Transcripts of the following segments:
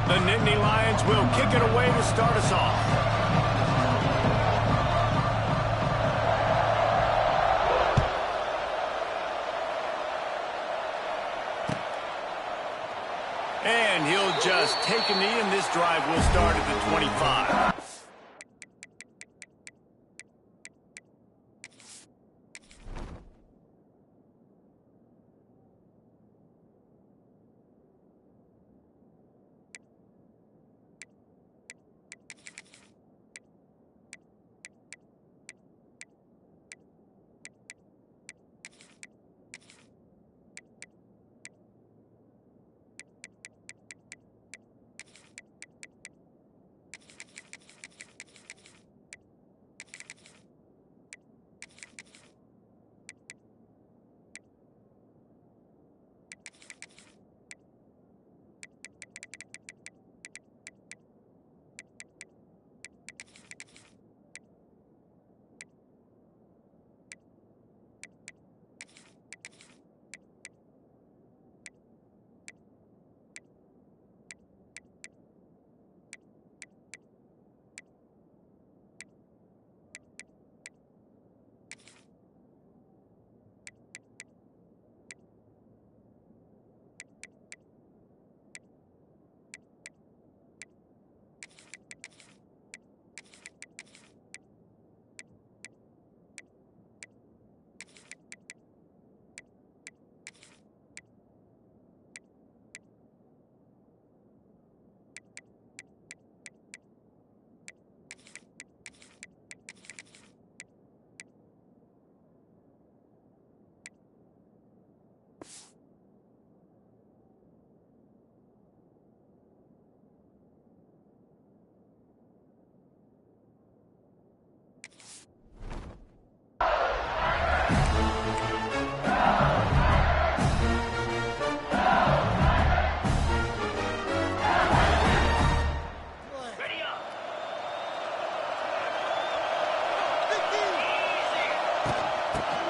The Nittany Lions will kick it away to start us off. And he'll just take a knee, and this drive will start at the 25.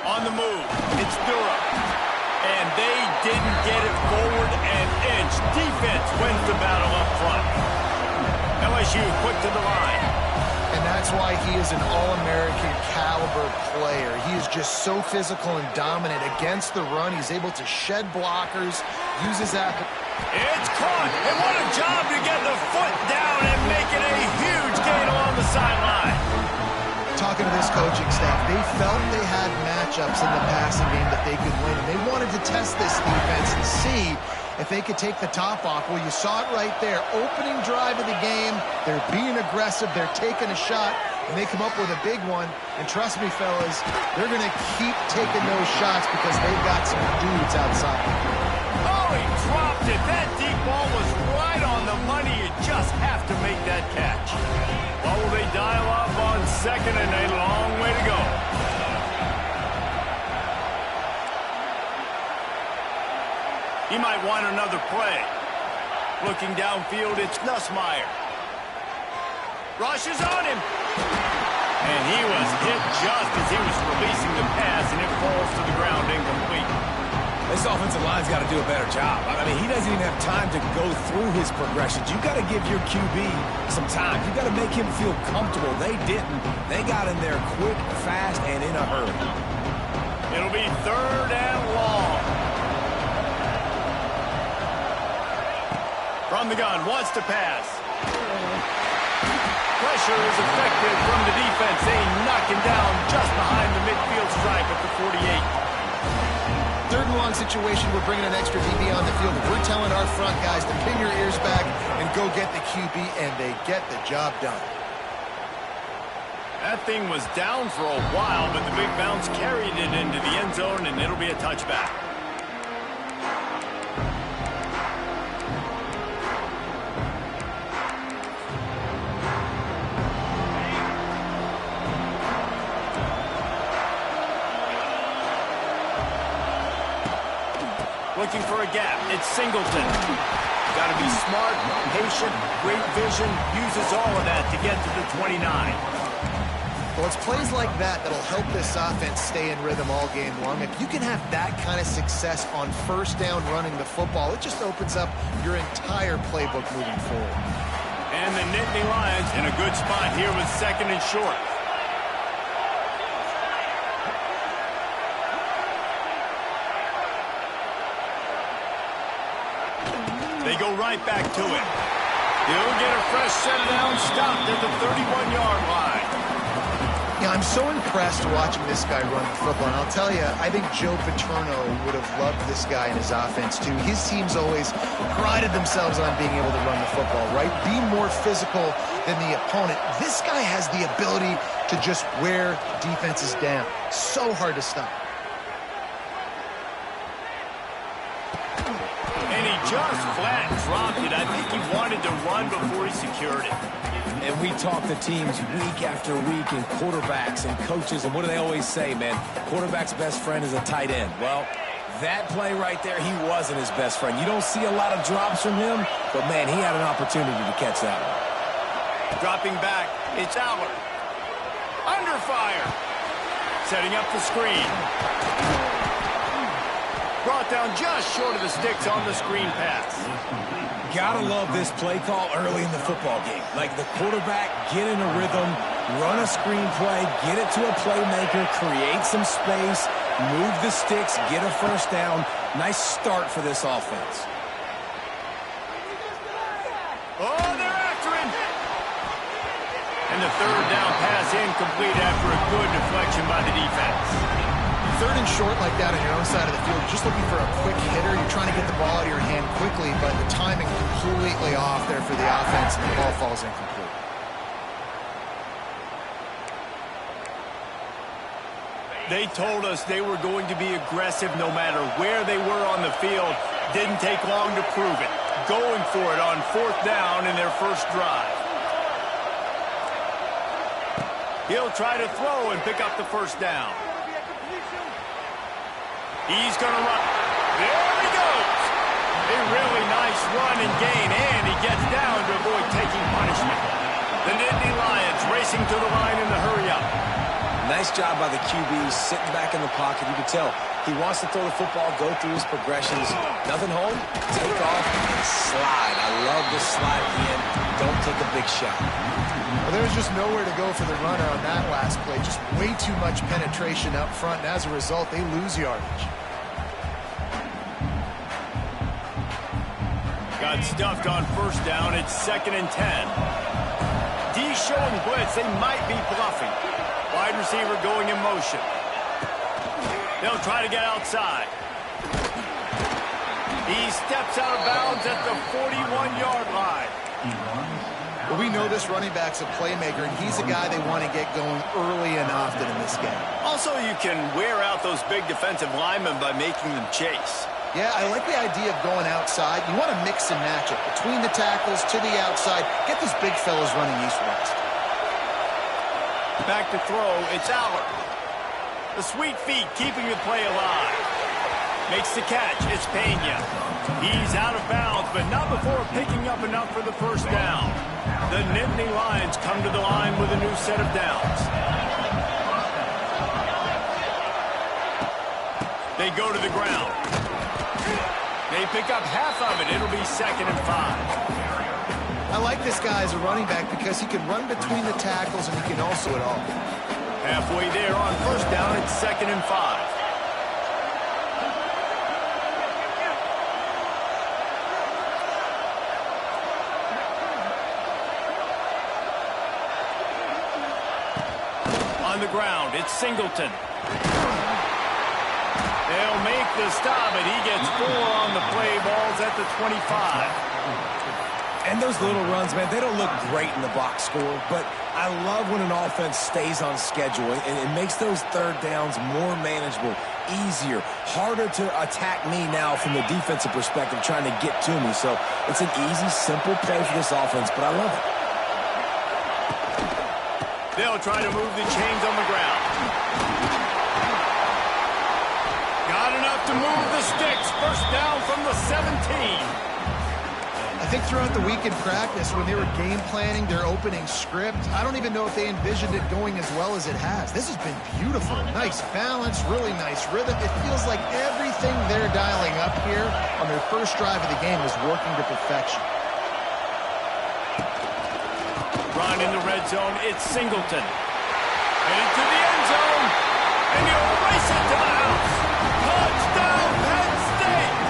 On the move, it's Durham. And they didn't get it forward an inch. Defense wins the battle up front. LSU quick to the line. And that's why he is an All-American caliber player. He is just so physical and dominant against the run. He's able to shed blockers, uses that. It's caught, and what a job to get the foot down and make it a huge gain along the sideline. Talking to this coaching staff, they felt they had matchups in the passing game that they could win, and they wanted to test this defense and see if they could take the top off. Well, you saw it right there. Opening drive of the game, they're being aggressive, they're taking a shot, and they come up with a big one. And trust me, fellas, they're going to keep taking those shots because they've got some dudes outside. Oh, he dropped it. That deep ball was right on the money. You just have to make that catch. Well, will they dial up on second, and a long way to go. He might want another play. Looking downfield, it's Nussmeier. Rushes on him. And he was hit just as he was releasing the pass, and it falls to the ground incomplete. This offensive line's got to do a better job. I mean, he doesn't even have time to go through his progressions. You got to give your QB some time. You got to make him feel comfortable. They didn't. They got in there quick, fast, and in a hurry. It'll be third and long. From the gun, wants to pass. Pressure is effective from the defense. They knock him down just behind the midfield stripe at the 48. Third and long situation, we're bringing an extra DB on the field. We're telling our front guys to pin your ears back and go get the QB, and they get the job done. That thing was down for a while, but the big bounce carried it into the end zone, and it'll be a touchback. Looking for a gap. It's Singleton. Got to be smart, patient, great vision. Uses all of that to get to the 29. Well, it's plays like that that'll help this offense stay in rhythm all game long. If you can have that kind of success on first down running the football, it just opens up your entire playbook moving forward. And the Nittany Lions in a good spot here with 2nd and short. They go right back to it. He'll get a fresh set down, stopped at the 31-yard line. Yeah, I'm so impressed watching this guy run the football. And I'll tell you, I think Joe Paterno would have loved this guy in his offense, too. His teams always prided themselves on being able to run the football, right? Be more physical than the opponent. This guy has the ability to just wear defenses down. So hard to stop. And he just flat dropped it. I think he wanted to run before he secured it. And we talk to teams week after week and quarterbacks and coaches, and what do they always say, man? Quarterback's best friend is a tight end. Well, that play right there, he wasn't his best friend. You don't see a lot of drops from him, but, man, he had an opportunity to catch that one. Dropping back, it's Aller. Under fire. Setting up the screen. Brought down just short of the sticks on the screen pass. Gotta love this play call early in the football game. Like the quarterback, get in a rhythm, run a screen play, get it to a playmaker, create some space, move the sticks, get a first down. Nice start for this offense. Oh, they're after him. And the 3rd down pass incomplete after a good deflection by the defense. 3rd and short like that on your own side of the field, you're just looking for a quick hitter. You're trying to get the ball out of your hand quickly, but the timing completely off there for the offense, and the ball falls incomplete. They told us they were going to be aggressive no matter where they were on the field. Didn't take long to prove it. Going for it on 4th down in their first drive. He'll try to throw and pick up the first down. He's going to run. There he goes. A really nice run and gain, and he gets down to avoid taking punishment. The Nittany Lions racing to the line in the hurry-up. Nice job by the QB, sitting back in the pocket. You can tell he wants to throw the football, go through his progressions. Nothing home, take off, and slide. I love this slide at the end. Don't take a big shot. Well, there's just nowhere to go for the runner on that last play. Just way too much penetration up front, and as a result, they lose yardage. Got stuffed on first down. It's 2nd and 10. D showing blitz. They might be bluffing. Wide receiver going in motion. They'll try to get outside. He steps out of bounds at the 41-yard line. Well, we know this running back's a playmaker, and he's a guy they want to get going early and often in this game. Also, you can wear out those big defensive linemen by making them chase. Yeah, I like the idea of going outside. You want to mix and match it. Between the tackles, to the outside, get these big fellas running east-west. Back to throw, it's Aller. The sweet feet keeping the play alive. Makes the catch, it's Pena. He's out of bounds, but not before picking up enough for the first down. The Nittany Lions come to the line with a new set of downs. They go to the ground. They pick up half of it. It'll be 2nd and 5. I like this guy as a running back because he can run between the tackles and he can also do it all. Halfway there on first down, it's 2nd and 5. On the ground, it's Singleton. They'll make the stop, and he gets 4 on the play. Ball's at the 25. And those little runs, man, they don't look great in the box score, but I love when an offense stays on schedule, and it makes those 3rd downs more manageable, easier, harder to attack me now from the defensive perspective trying to get to me. So it's an easy, simple play for this offense, but I love it. They'll try to move the chains on the ground. Got enough to move the sticks. First down from the 17. I think throughout the week in practice, when they were game planning their opening script, I don't even know if they envisioned it going as well as it has. This has been beautiful. Nice balance, really nice rhythm. It feels like everything they're dialing up here on their first drive of the game is working to perfection. Run in the red zone, it's Singleton. Headed to the end zone, and he'll race it to the house. Touchdown, Penn State!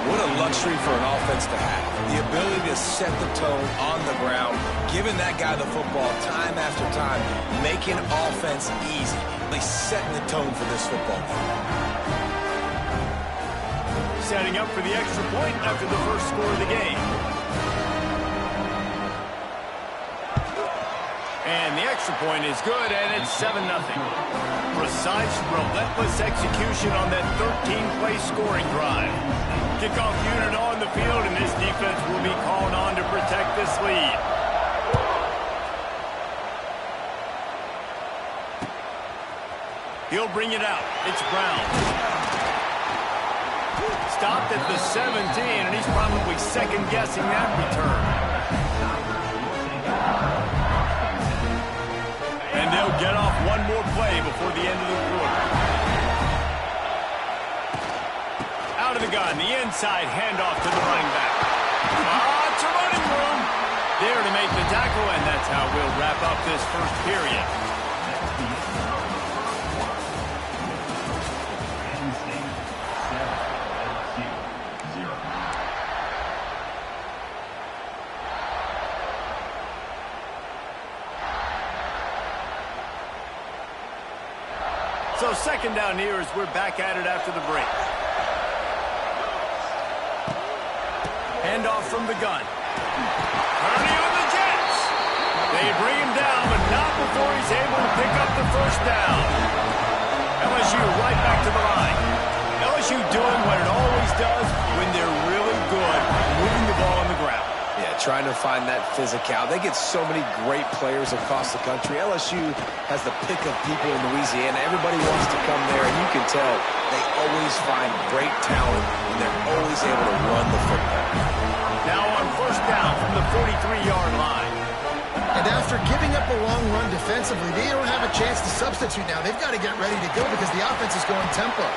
What a luxury for an offense to have. The ability to set the tone on the ground, giving that guy the football time after time, making offense easy. Really setting the tone for this football game. Setting up for the extra point after the first score of the game. And the extra point is good, and it's 7-0. Precise, relentless execution on that 13-play scoring drive. Kickoff unit on the field, and this defense will be called on to protect this lead. He'll bring it out. It's Brown. Stopped at the 17, and he's probably second-guessing that return. And they'll get off one more play before the end of the quarter. Out of the gun, the inside handoff to the running back. It's a running room. There to make the tackle, and that's how we'll wrap up this first period. So second down here as we're back at it after the break. Handoff from the gun. Purdy on the Jets. They bring him down, but not before he's able to pick up the first down. LSU right back to the line. LSU doing what it always does when they're really good, moving the ball on the ground. Yeah, trying to find that physicality. They get so many great players across the country. LSU has the pick of people in Louisiana. Everybody wants to come there, and you can tell they always find great talent, and they're always able to run the football. Now on first down from the 43-yard line. And after giving up a long run defensively, they don't have a chance to substitute now. They've got to get ready to go because the offense is going tempo.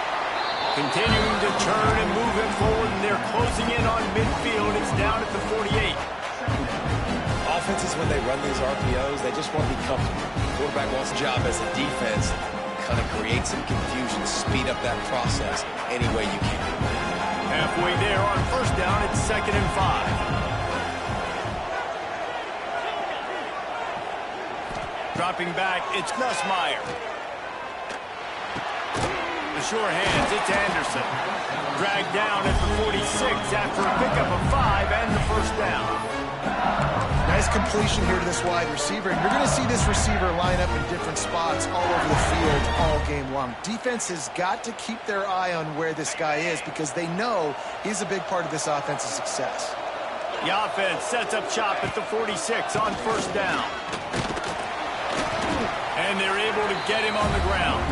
Continuing to turn and move it forward, and they're closing in on midfield. It's down at the 48. Offenses, when they run these RPOs, they just want to be comfortable. The quarterback wants a job as a defense, kind of create some confusion, speed up that process any way you can. Halfway there on first down, it's 2nd and 5. Dropping back, it's Nussmeier. The sure hands, it's Anderson. Dragged down at the 46 after a pickup of 5 and the first down. Nice completion here to this wide receiver, and you're going to see this receiver line up in different spots all over the field all game long. Defense has got to keep their eye on where this guy is because they know he's a big part of this offense's success. The offense sets up shop at the 46 on first down. And they're able to get him on the ground.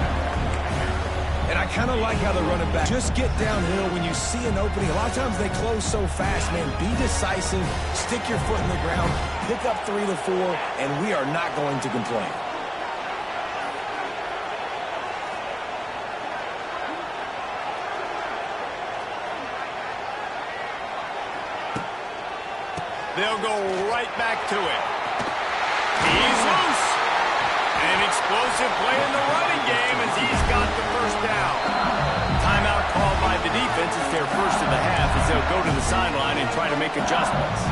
And I kind of like how they're running back. Just get downhill when you see an opening. A lot of times they close so fast, man. Be decisive, stick your foot in the ground, pick up 3 to 4, and we are not going to complain. They'll go right back to it. He's loose. An explosive play in the running game as he's got the first down. Timeout called by the defense. It's their first of the half as they'll go to the sideline and try to make adjustments.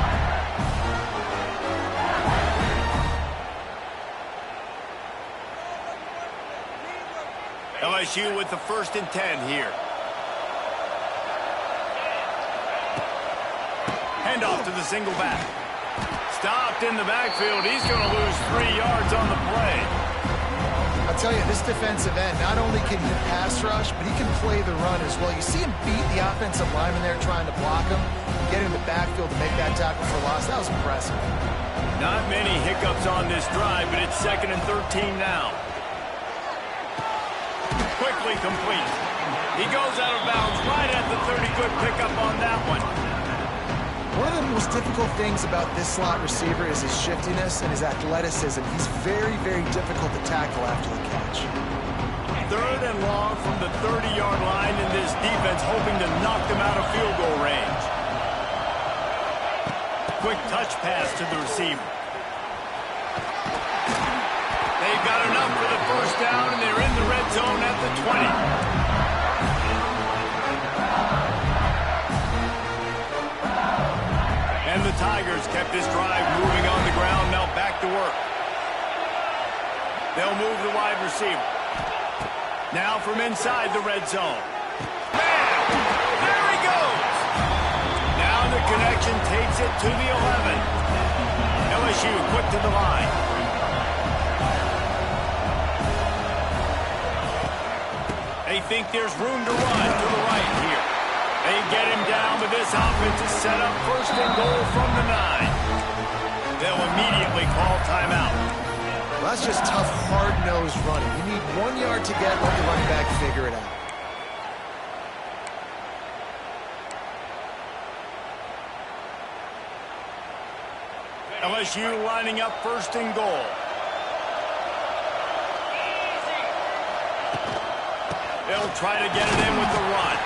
LSU with the 1st and 10 here. Handoff to the single back. Stopped in the backfield. He's going to lose 3 yards on the play. I'll tell you, this defensive end, not only can he pass rush, but he can play the run as well. You see him beat the offensive lineman there trying to block him, get in the backfield to make that tackle for loss. That was impressive. Not many hiccups on this drive, but it's 2nd and 13 now. Quickly complete. He goes out of bounds right at the 30. Good pickup on that one. One of the most difficult things about this slot receiver is his shiftiness and his athleticism. He's very, very difficult to tackle after the catch. 3rd and long from the 30-yard line, in this defense hoping to knock them out of field goal range. Quick touch pass to the receiver. They've got enough for the first down, and they're in the red zone at the 20. And the Tigers kept this drive moving on the ground. Now back to work. They'll move the wide receiver. Now from inside the red zone. Man, there he goes. Now the connection takes it to the 11. LSU quick to the line. They think there's room to run to the right here. They get him down, but this offense is set up 1st and goal from the 9. They'll immediately call timeout. Well, that's just tough, hard-nosed running. You need 1 yard to get, let the running back figure it out. LSU lining up 1st and goal. They'll try to get it in with the run.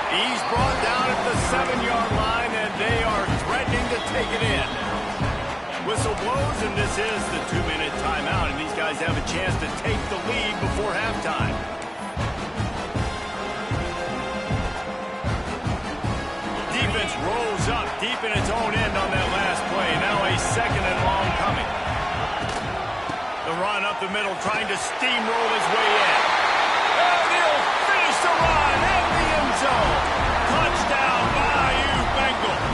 He's brought down at the 7-yard line, and they are threatening to take it in. Whistle blows, and this is the 2-minute timeout, and these guys have a chance to take the lead before halftime. Defense rolls up deep in its own end on that last play. Now a 2nd and long coming. The run up the middle, trying to steamroll his way in. And he'll finish the run in the end zone. Touchdown, Bayou Bengals.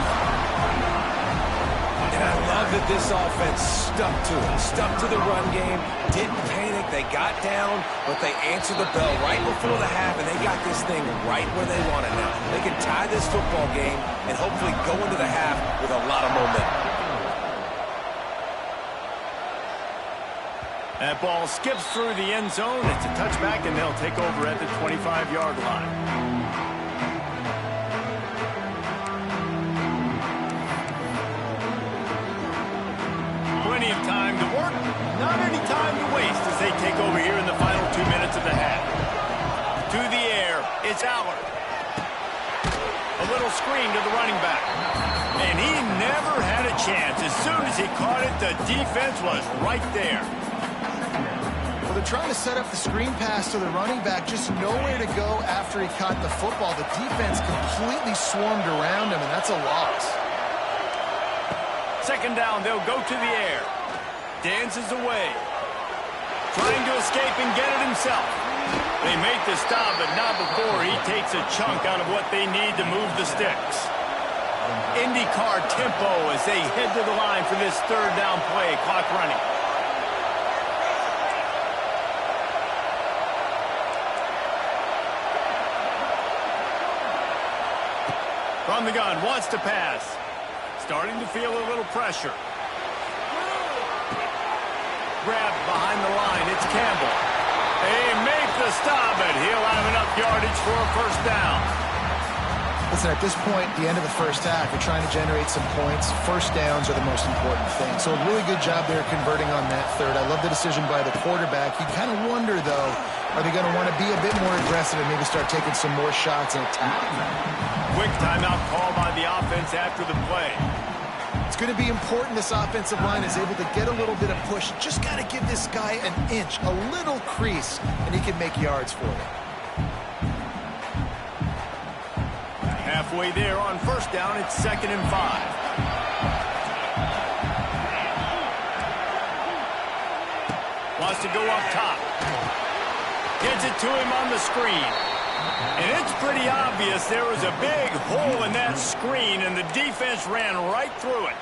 And I love that this offense stuck to it. Stuck to the run game. Didn't panic. They got down, but they answered the bell right before the half, and they got this thing right where they want it now. They can tie this football game and hopefully go into the half with a lot of momentum. That ball skips through the end zone. It's a touchback, and they'll take over at the 25-yard line. Plenty of time to work, not any time to waste as they take over here in the final 2 minutes of the half. To the air, it's Allard. A little screen to the running back. And he never had a chance. As soon as he caught it, the defense was right there. Well, they're trying to set up the screen pass to the running back, just nowhere to go after he caught the football. The defense completely swarmed around him, and that's a loss. 2nd down, they'll go to the air. Dances away. Trying to escape and get it himself. They make the stop, but not before he takes a chunk out of what they need to move the sticks. IndyCar tempo as they head to the line for this 3rd down play. Clock running. From the gun, wants to pass. Starting to feel a little pressure. Grabbed behind the line, it's Campbell. They make the stop, but he'll have enough yardage for a 1st down. Listen, at this point, the end of the first half, you're trying to generate some points. 1st downs are the most important thing. So a really good job there converting on that 3rd. I love the decision by the quarterback. You kind of wonder, though, are they going to want to be a bit more aggressive and maybe start taking some more shots and attack? Quick timeout call by the offense after the play. It's going to be important this offensive line is able to get a little bit of push. Just got to give this guy an inch, a little crease, and he can make yards for it. Halfway there on 1st down, it's 2nd and 5. Wants to go up top. Gets it to him on the screen. And it's pretty obvious there was a big hole in that screen, and the defense ran right through it.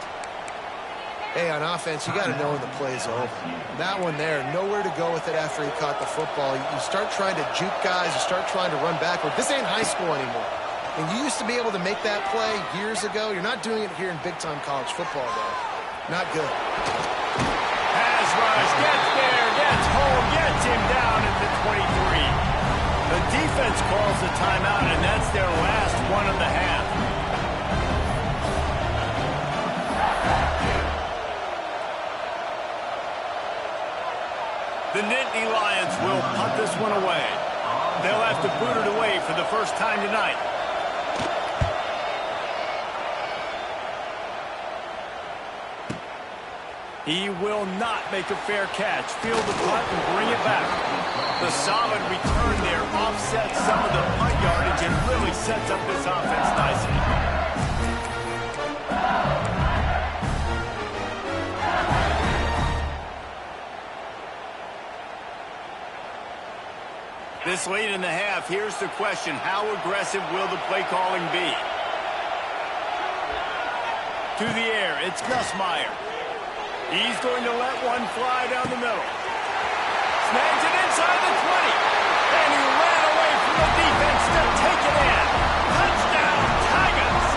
Hey, on offense, you got to know when the play's over. That one there, nowhere to go with it after he caught the football. You start trying to juke guys. You start trying to run backward. This ain't high school anymore. And you used to be able to make that play years ago. You're not doing it here in big-time college football, though. Not good. Pass rush, gets there, gets home, gets him down at the 23. The defense calls the timeout, and that's their last one of the half. The Nittany Lions will punt this one away. They'll have to boot it away for the first time tonight. He will not make a fair catch. Field the punt and bring it back. The solid return there offsets some of the punt yardage and really sets up this offense nicely. This late in the half, here's the question. How aggressive will the play calling be? To the air, it's Nussmeier. He's going to let one fly down the middle. Snags it inside the 20. And he ran away from the defense to take it in. Touchdown, Tigers!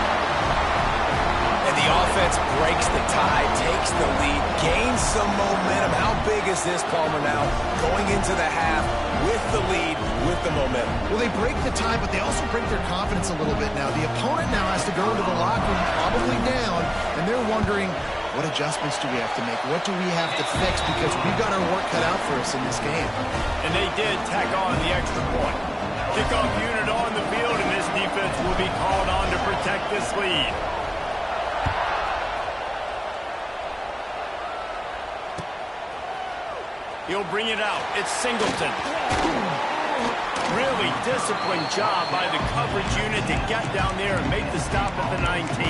And the offense breaks the tie, takes the lead, gains some momentum. How big is this, Palmer, now? Going into the half with the lead, with the momentum. Well, they break the tie, but they also break their confidence a little bit now. The opponent now has to go into the locker room probably down, and they're wondering, what adjustments do we have to make? What do we have to fix? Because we've got our work cut out for us in this game. And they did tack on the extra point. Kickoff unit on the field, and this defense will be called on to protect this lead. He'll bring it out. It's Singleton. Really disciplined job by the coverage unit to get down there and make the stop at the 19.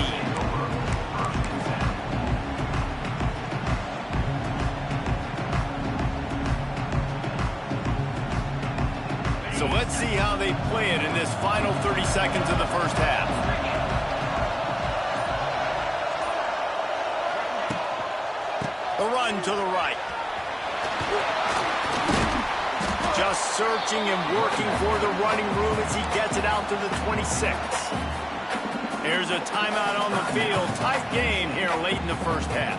So let's see how they play it in this final 30 seconds of the first half. The run to the right. Just searching and working for the running room as he gets it out to the 26. Here's a timeout on the field. Tight game here late in the first half.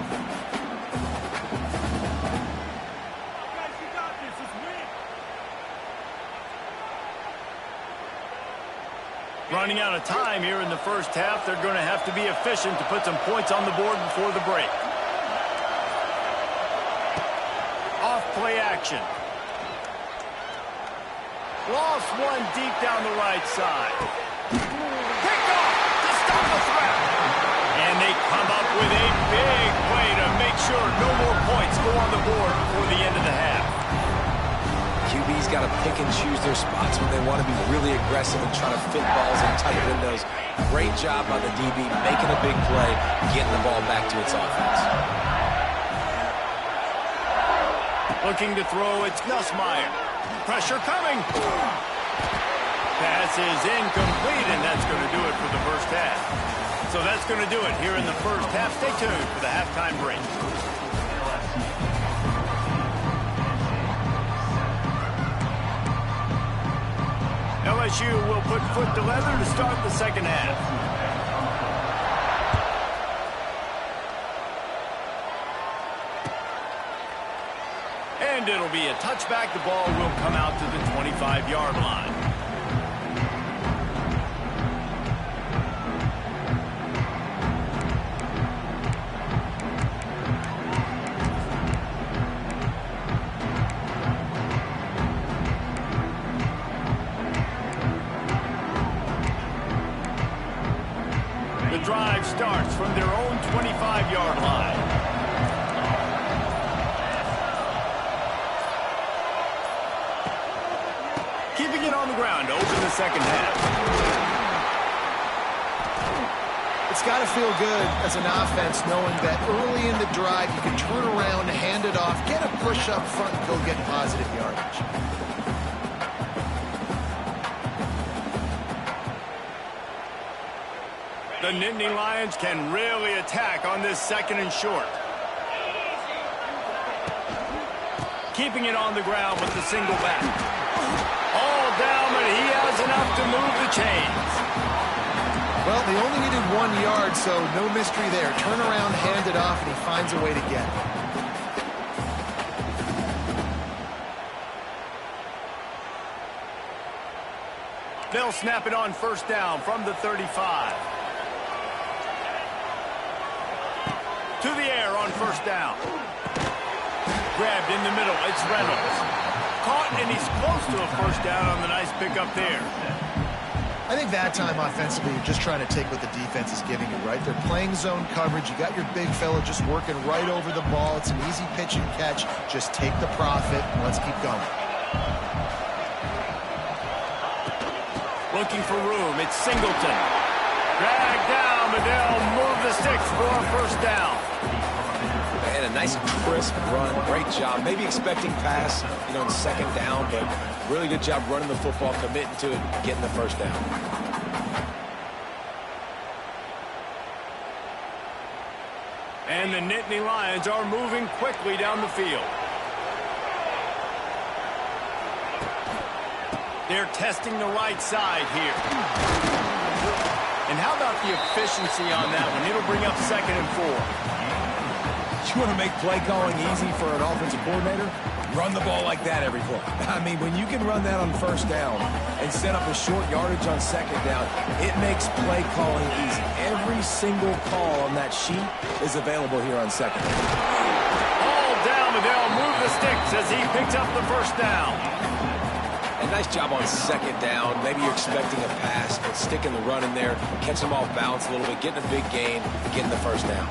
Running out of time here in the first half. They're going to have to be efficient to put some points on the board before the break. Off play action. Lost one deep down the right side. Picked off to stop the threat. And they come up with a big play to make sure no more points go on the board before the end of the half. QB's got to pick and choose their spots when they want to be really aggressive and try to fit balls in tight windows. Great job by the DB making a big play, getting the ball back to its offense. Looking to throw, it's Nussmeier. Pressure coming. Pass is incomplete, and that's going to do it for the first half. So that's going to do it here in the first half. Stay tuned for the halftime break. LSU will put foot to leather to start the second half. And it'll be a touchback. The ball will come out to the 25-yard line. The drive starts from their own 25-yard line. Keeping it on the ground to open the second half. It's got to feel good as an offense knowing that early in the drive you can turn around, hand it off, get a push up front, and go get positive yardage. The Nittany Lions can really attack on this second and short. Keeping it on the ground with the single back. All down, but he has enough to move the chains. Well, they only needed 1 yard, so no mystery there. Turn around, hand it off, and he finds a way to get it. They'll snap it on first down from the 35. To the air on first down. Grabbed in the middle. It's Reynolds. Caught, and he's close to a first down on the nice pickup there. I think that time offensively, you're just trying to take what the defense is giving you, right? They're playing zone coverage. You got your big fella just working right over the ball. It's an easy pitch and catch. Just take the profit, and let's keep going. Looking for room. It's Singleton. Drag down, but they'll move the sticks for a first down. And a nice crisp run. Great job. Maybe expecting pass, in second down, but really good job running the football, committing to it, getting the first down. And the Nittany Lions are moving quickly down the field. They're testing the right side here. And how about the efficiency on that one? It'll bring up 2nd and 4. You want to make play calling easy for an offensive coordinator? Run the ball like that every play. I mean, when you can run that on first down and set up a short yardage on second down, it makes play calling easy. Every single call on that sheet is available here on second. All down, but they'll move the sticks as he picks up the first down. A nice job on second down. Maybe you're expecting a pass, but sticking the run in there, catch them off balance a little bit, getting a big gain, getting the first down.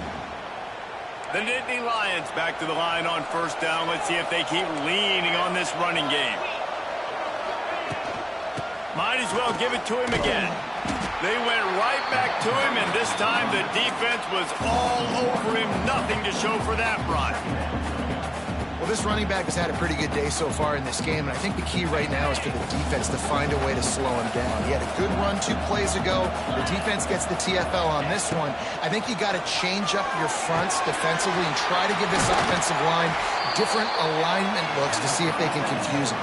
The Nittany Lions back to the line on first down. Let's see if they keep leaning on this running game. Might as well give it to him again. They went right back to him, and this time the defense was all over him. Nothing to show for that run. Well, this running back has had a pretty good day so far in this game, and I think the key right now is for the defense to find a way to slow him down. He had a good run 2 plays ago. The defense gets the TFL on this one. I think you got to change up your fronts defensively and try to give this offensive line different alignment looks to see if they can confuse him.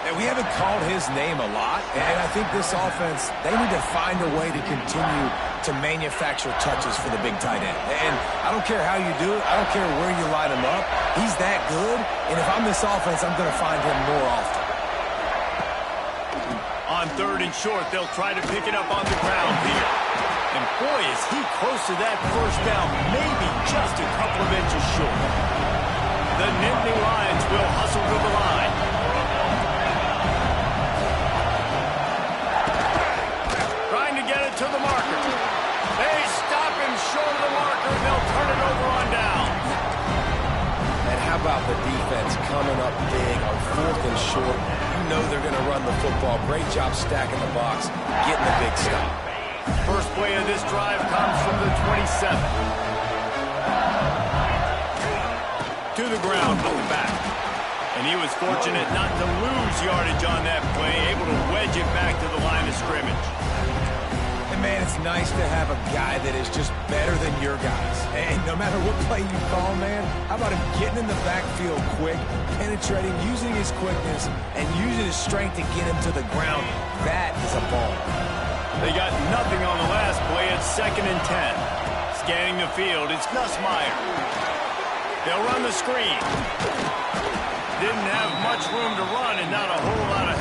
And we haven't called his name a lot, and I think this offense, they need to find a way to continue to manufacture touches for the big tight end. And I don't care how you do it. I don't care where you line him up. He's that good, and if I'm this offense, I'm going to find him more often. On 3rd and short, they'll try to pick it up on the ground here. And boy, is he close to that first down, maybe just a couple of inches short. The Nittany Lions will hustle to the line. Trying to get it to the marker. They stop him short of the marker, and they'll turn it over on down. And how about the defense coming up big on 4th and short? You know they're going to run the football. Great job stacking the box, getting the big stop. First play of this drive comes from the 27. To the ground, moving back. And he was fortunate not to lose yardage on that play, able to wedge it back to the line of scrimmage. And man, it's nice to have a guy that is just better than your guys. And no matter what play you call, man, how about him getting in the backfield quick, penetrating, using his quickness, and using his strength to get him to the ground? That is a ball. They got nothing on the last play. It's 2nd and 10. Scanning the field, it's Nussmeier. They'll run the screen. Didn't have much room to run and not a whole lot of